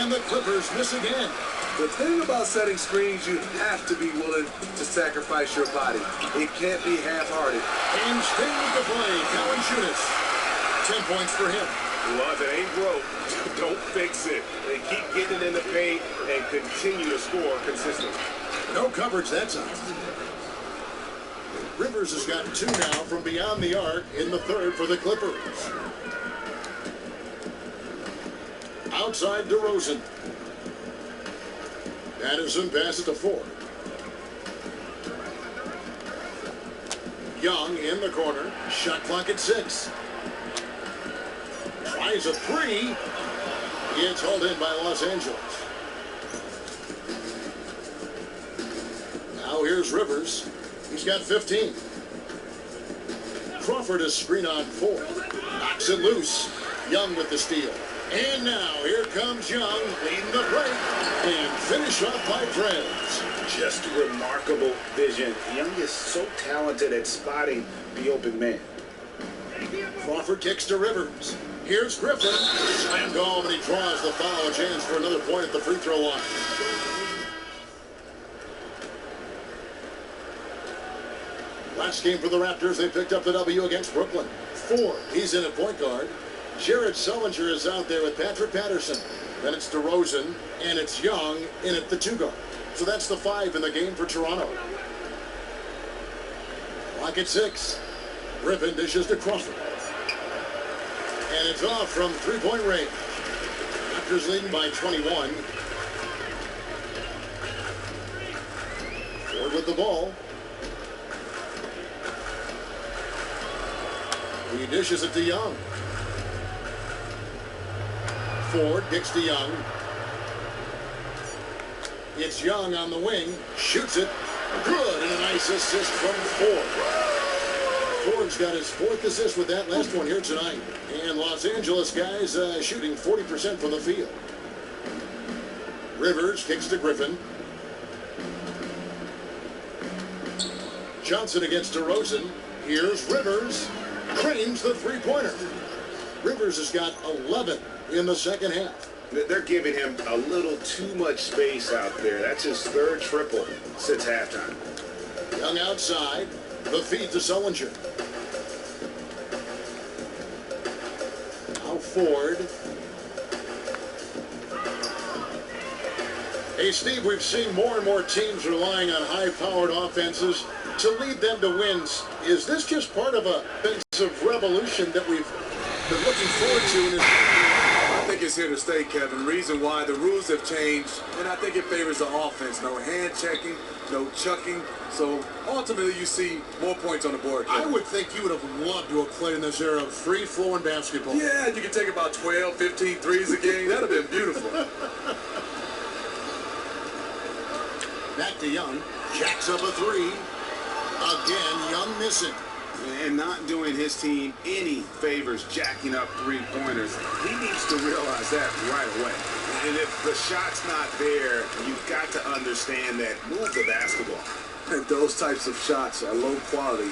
And the Clippers miss again. The thing about setting screens, you have to be willing to sacrifice your body. It can't be half-hearted. And staying with the play, Valanciunas. 10 points for him. Well, if it ain't broke, don't fix it. They keep getting it in the paint and continue to score consistently. No coverage that time. Rivers has got 2 now from beyond the arc in the third for the Clippers. Outside DeRozan. Addison passes to Ford. Young in the corner. Shot clock at 6. Tries a 3. It's hauled in by Los Angeles. Now here's Rivers. He's got 15. Crawford is screen on Ford. Knocks it loose. Young with the steal. And now here comes Young leading the break and finish off by Friends. Just remarkable vision. Young is so talented at spotting the open man. Crawford kicks to Rivers. Here's Griffin. Slammed home, and he draws the foul. A chance for another point at the free throw line. Last game for the Raptors, they picked up the W against Brooklyn. Ford, he's in at point guard. Jared Sullinger is out there with Patrick Patterson. Then it's DeRozan, and it's Young in at the 2 guard. So that's the 5 in the game for Toronto. Clock at 6. Griffin dishes to Crawford. And it's off from three-point range. Raptors leading by 21. Ford with the ball. He dishes it to Young. Ford kicks to Young. It's Young on the wing. Shoots it. Good. And a nice assist from Ford. Ford's got his 4th assist with that last one here tonight. And Los Angeles guys shooting 40% from the field. Rivers kicks to Griffin. Johnson against DeRozan. Here's Rivers. Cranes the three-pointer. Rivers has got 11 in the second half. They're giving him a little too much space out there. That's his 3rd triple since halftime. Young outside. The feed to Sullinger. Now Ford. Hey, Steve, we've seen more and more teams relying on high-powered offenses to lead them to wins. Is this just part of a offensive revolution that we've been looking forward to? I think it's here to stay, Kevin. Reason why the rules have changed, and I think it favors the offense. No hand checking, no chucking. So ultimately, you see more points on the board, Kevin. I would think you would have loved to have played in this era of free-flowing basketball. Yeah, you could take about 12, 15 threes a game. That would have been beautiful. Back to Young. Jacks up a 3. Again, Young missing. And not doing his team any favors jacking up three-pointers. He needs to realize that right away. And if the shot's not there, you've got to understand that. Move the basketball. And those types of shots are low quality.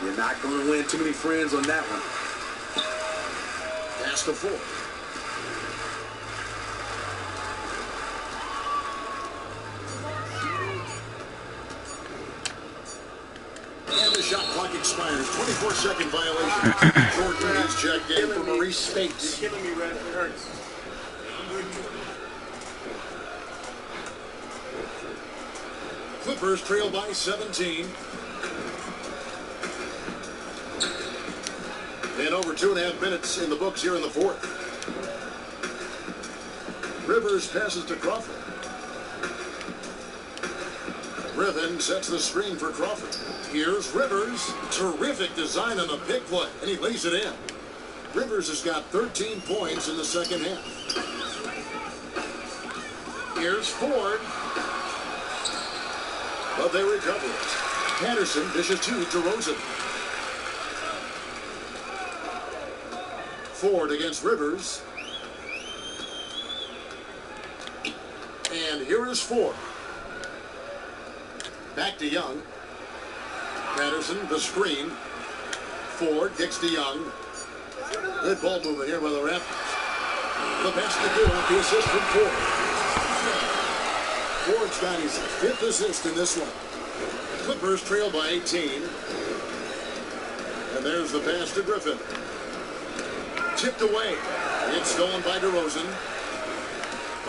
You're not going to win too many friends on that one. Pass to Ford. And the shot clock expires. 24-second violation. Jordan is checked in for Maurice Spates. You're killing me, Red. It hurts. Clippers trail by 17. And over 2.5 minutes in the books here in the 4th. Rivers passes to Crawford. Griffin sets the screen for Crawford. Here's Rivers. Terrific design on the big play, and he lays it in. Rivers has got 13 points in the second half. Here's Ford. But they recover it. Patterson dishes to DeRozan. Ford against Rivers. And here is Ford. Back to Young. Patterson, the screen. Ford kicks to Young. Good ball movement here by the Raptors. The basket good off the assist from Ford. Ford's got his 5th assist in this one. Clippers trail by 18. And there's the pass to Griffin. Tipped away. It's stolen by DeRozan.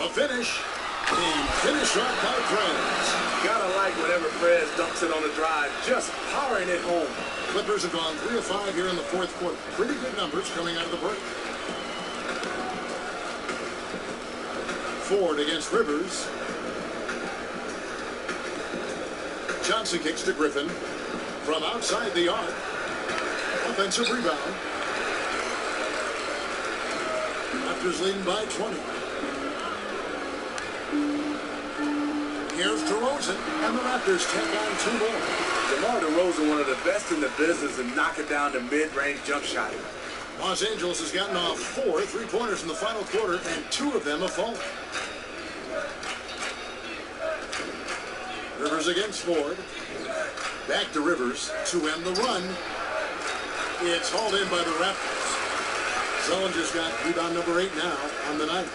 A finish. And finish off by Friends. Gotta like whenever Fred dumps it on the drive, just powering it home. Clippers have gone 3 of 5 here in the 4th quarter. Pretty good numbers coming out of the break. Ford against Rivers. Johnson kicks to Griffin from outside the arc. Offensive rebound. Raptors leading by 20. Here's DeRozan, and the Raptors take on 2 more. DeMar DeRozan, one of the best in the business, and knocking down the mid-range jump shot. Los Angeles has gotten off 4 3-pointers in the final quarter, and 2 of them have fallen. Rivers against Ford. Back to Rivers to end the run. It's hauled in by the Raptors. Zellinger's got rebound number 8 now on the night.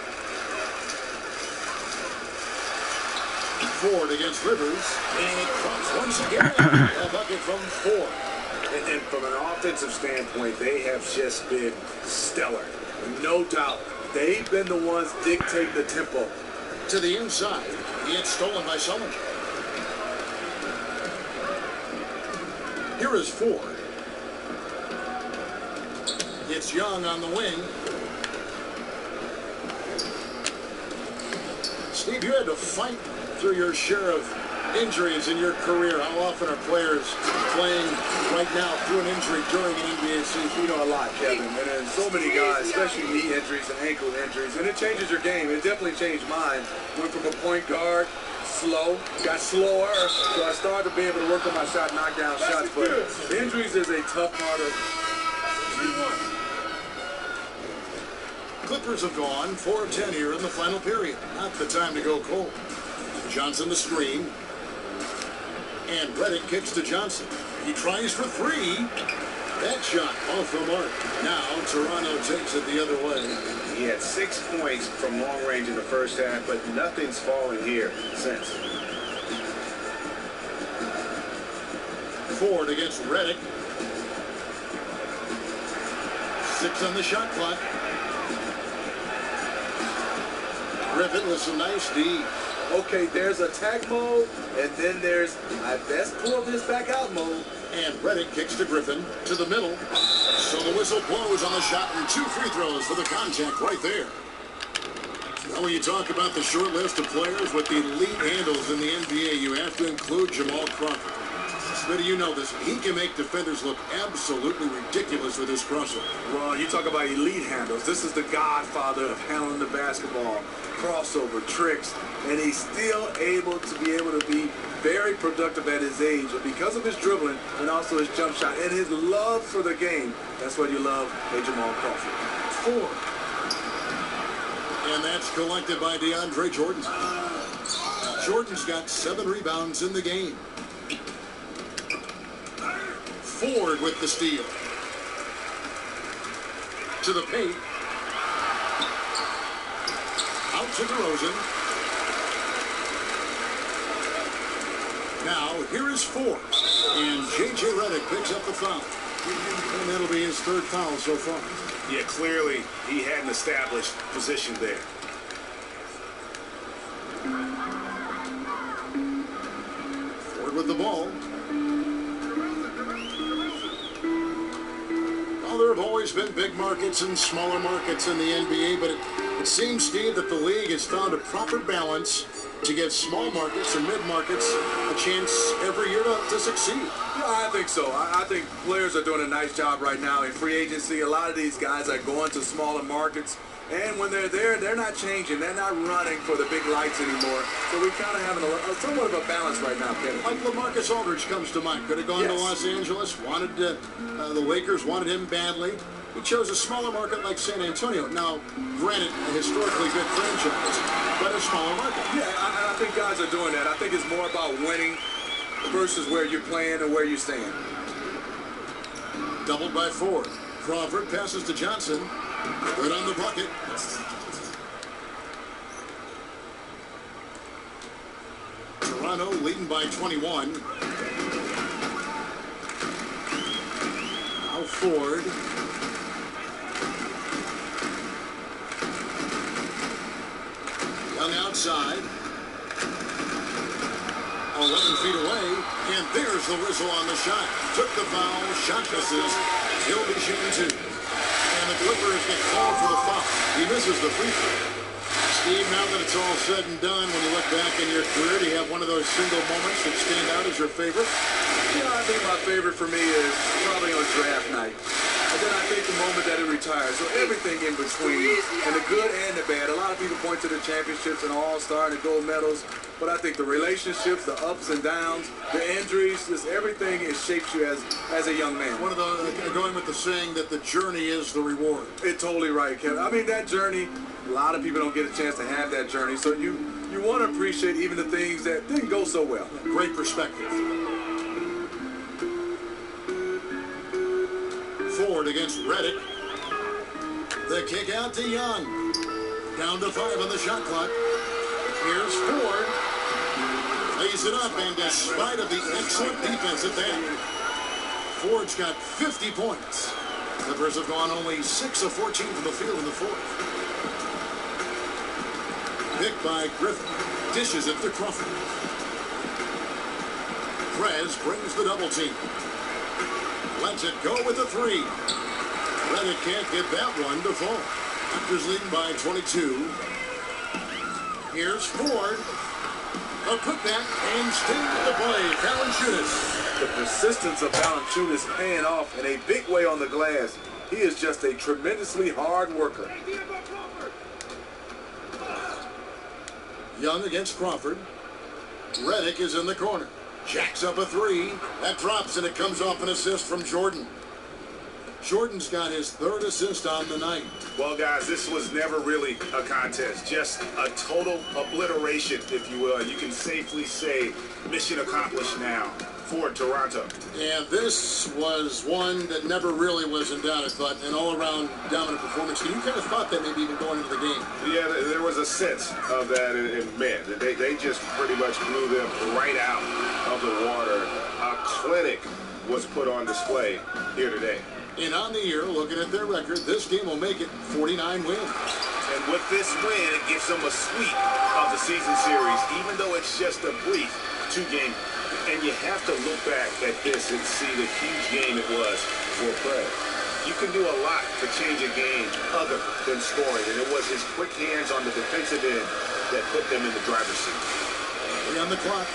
Ford against Rivers, and it comes once again. A bucket from Ford. And from an offensive standpoint, they have just been stellar. No doubt. They've been the ones dictate the tempo. To the inside, it's stolen by Zellinger. Here is Ford. It's Young on the wing. Steve, you had to fight through your share of injuries in your career. How often are players playing right now through an injury during an NBA season? You know, a lot, Kevin. And then so many guys, especially knee injuries and ankle injuries. And it changes your game. It definitely changed mine. Went from a point guard, slow, got slower. So I started to be able to work on my shot, knock down shots. But injuries is a tough part of Clippers have gone 4 of 10 here in the final period. Not the time to go cold. Johnson the screen. And Redick kicks to Johnson. He tries for 3. That shot off the mark. Now Toronto takes it the other way. He had 6 points from long range in the first half, but nothing's fallen here since. Ford against Redick. 6 on the shot clock. Griffin with some nice D. okay, there's attack mode, and then there's I best pull this back out mode. And Redick kicks to Griffin to the middle. So the whistle blows on the shot, and 2 free throws for the contact right there. Now, when you talk about the short list of players with elite handles in the NBA, you have to include Jamal Crawford. Smitty, you know this. He can make defenders look absolutely ridiculous with his crossover. Well, you talk about elite handles. This is the godfather of handling the basketball, crossover, tricks, and he's still able to be very productive at his age because of his dribbling and also his jump shot and his love for the game. That's what you love a Jamal Crawford. 4. And that's collected by DeAndre Jordan. Jordan's got 7 rebounds in the game. Ford with the steal. To the paint. Out to DeRozan. Now, here is Ford. And J.J. Redick picks up the foul. And that'll be his 3rd foul so far. Yeah, clearly he had an established position there. Ford with the ball. Well, there have always been big markets and smaller markets in the NBA, but it seems, Steve, that the league has found a proper balance to give small markets and mid-markets a chance every year to succeed. Yeah, I think so. I think players are doing a nice job right now in free agency. A lot of these guys are going to smaller markets, and when they're there, they're not changing. They're not running for the big lights anymore. So we're kind of having somewhat of a balance right now, Kevin. Like LaMarcus Aldridge comes to mind. Could have gone to Los Angeles. Wanted the Lakers wanted him badly. He chose a smaller market like San Antonio. Now, granted, a historically good franchise, but a smaller market. Yeah, I think guys are doing that. I think it's more about winning versus where you're playing and where you stand. Doubled by Ford. Crawford passes to Johnson. Good on the bucket. Toronto leading by 21. Now Ford. Young outside. 11 feet away. And there's the whistle on the shot. Took the foul. Shot misses. He'll be shooting 2. And the Clippers get called for the foul. He misses the free throw. Steve, now that it's all said and done, when you look back in your career, do you have one of those single moments that stand out as your favorite? Yeah, I think my favorite for me is probably on draft night. And then I think the moment that it retires. So everything in between, and the good and the bad. A lot of people point to the championships and all-star and the gold medals, but I think the relationships, the ups and downs, the injuries, just everything, it shapes you as a young man. One of the going with the saying that the journey is the reward. It's totally right, Kevin. I mean, that journey, a lot of people don't get a chance to have that journey, so you want to appreciate even the things that didn't go so well. Great perspective. Ford against Reddick. The kick out to Young. Down to 5 on the shot clock. Here's Ford. Lays it up, and despite of the excellent defense at that, Ford's got 50 points. Clippers have gone only 6 of 14 from the field in the fourth. Picked by Griffin. Dishes it to Crawford. Prez brings the double team. Lets it go with the 3. Reddick can't get that one to fall. Raptors leading by 22. Here's Ford. A putback and sting to the play. Valanciunas. The persistence of Valanciunas paying off in a big way on the glass. He is just a tremendously hard worker. Young against Crawford. Reddick is in the corner. Jacks up a 3. That drops, and it comes off an assist from Jordan. Jordan's got his 3rd assist on the night. Well, guys, this was never really a contest. Just a total obliteration, if you will. You can safely say mission accomplished now for Toronto. And this was one that never really was in doubt, I thought, an all-around dominant performance. You kind of thought that maybe even going into the game. Yeah, there was a sense of that in men. They just pretty much blew them right out of the water. A clinic was put on display here today. And on the year, looking at their record, this game will make it 49 wins. And with this win, it gives them a sweep of the season series, even though it's just a brief 2-game. And you have to look back at this and see the huge game it was for Prez. You can do a lot to change a game other than scoring, and it was his quick hands on the defensive end that put them in the driver's seat. 3 on the clock.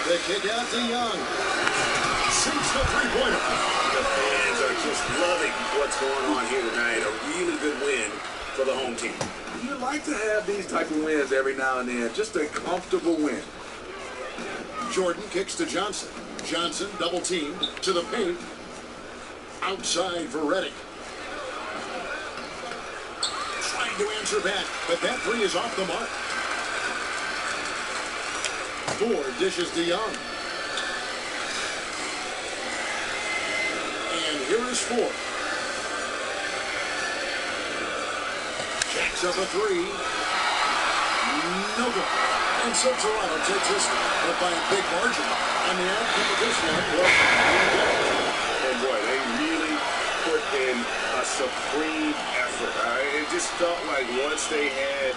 The kick out to Young. Sinks the 3-pointer. The fans are just loving what's going on here tonight. A really good win for the home team. You like to have these type of wins every now and then. Just a comfortable win. Jordan kicks to Johnson. Johnson double team to the paint. Outside for Reddick. Trying to answer back, but that 3 is off the mark. Ford dishes to Young. And here is Ford. Jacks up a 3. No good. And so Toronto takes this one by a big margin. And the outcome of this one was and boy, they really put in a supreme effort. It just felt like once they had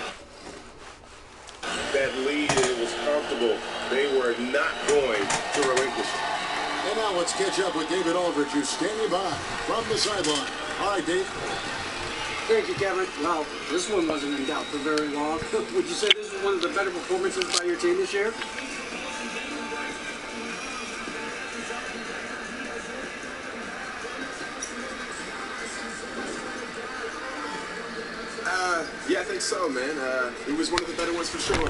that lead and it was comfortable, they were not going to relinquish it. And now let's catch up with David Aldridge, who's standing by from the sideline. All right, Dave. Thank you, Kevin. Well, this one wasn't in doubt for very long. Would you say this was one of the better performances by your team this year? Yeah, I think so, man. It was one of the better ones for sure.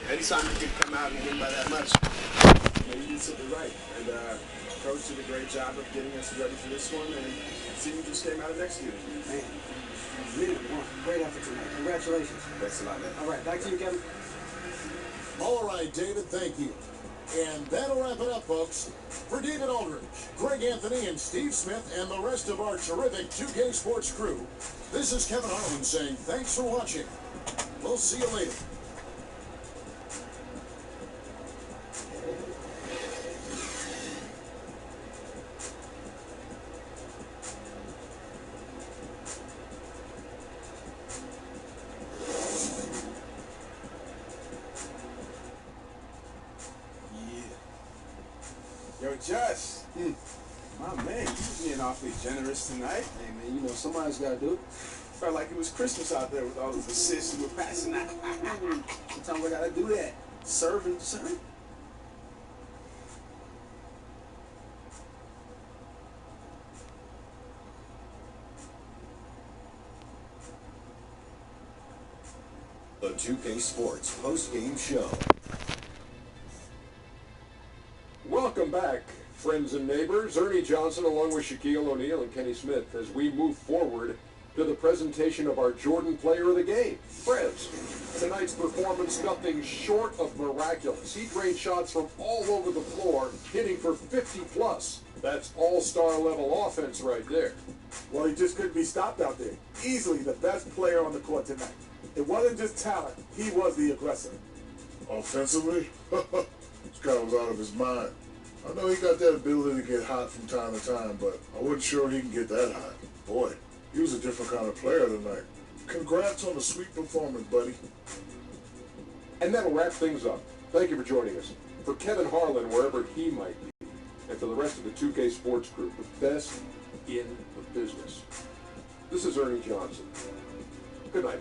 Anytime you can come out and win by that much, you did something right. And Coach did a great job of getting us ready for this one, and the team just came out of next year. Man, really great effort tonight. Congratulations. Thanks a lot, man. All right, back to you, Kevin. All right, David, thank you. And that'll wrap it up, folks. For David Aldridge, Greg Anthony, and Steve Smith, and the rest of our terrific 2K Sports crew, this is Kevin Harlan saying thanks for watching. We'll see you later. Yo, Just, my man, you being awfully generous tonight. Hey, man, you know somebody's got to do it. Felt like it was Christmas out there with all those assists you were passing out. Sometimes we got to do that. Serving. 2K Sports post-game show. Welcome back, friends and neighbors. Ernie Johnson along with Shaquille O'Neal and Kenny Smith as we move forward to the presentation of our Jordan Player of the Game. Friends, tonight's performance nothing short of miraculous. He drained shots from all over the floor, hitting for 50-plus. That's all-star level offense right there. Well, he just couldn't be stopped out there. Easily the best player on the court tonight. It wasn't just talent, he was the aggressor. Offensively, this guy was out of his mind. I know he got that ability to get hot from time to time, but I wasn't sure he can get that hot. Boy, he was a different kind of player tonight. Congrats on the sweet performance, buddy. And that'll wrap things up. Thank you for joining us. For Kevin Harlan, wherever he might be, and for the rest of the 2K Sports Group, the best in the business. This is Ernie Johnson. Good night.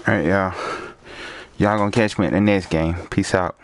Alright, y'all. Y'all gonna catch me in the next game. Peace out.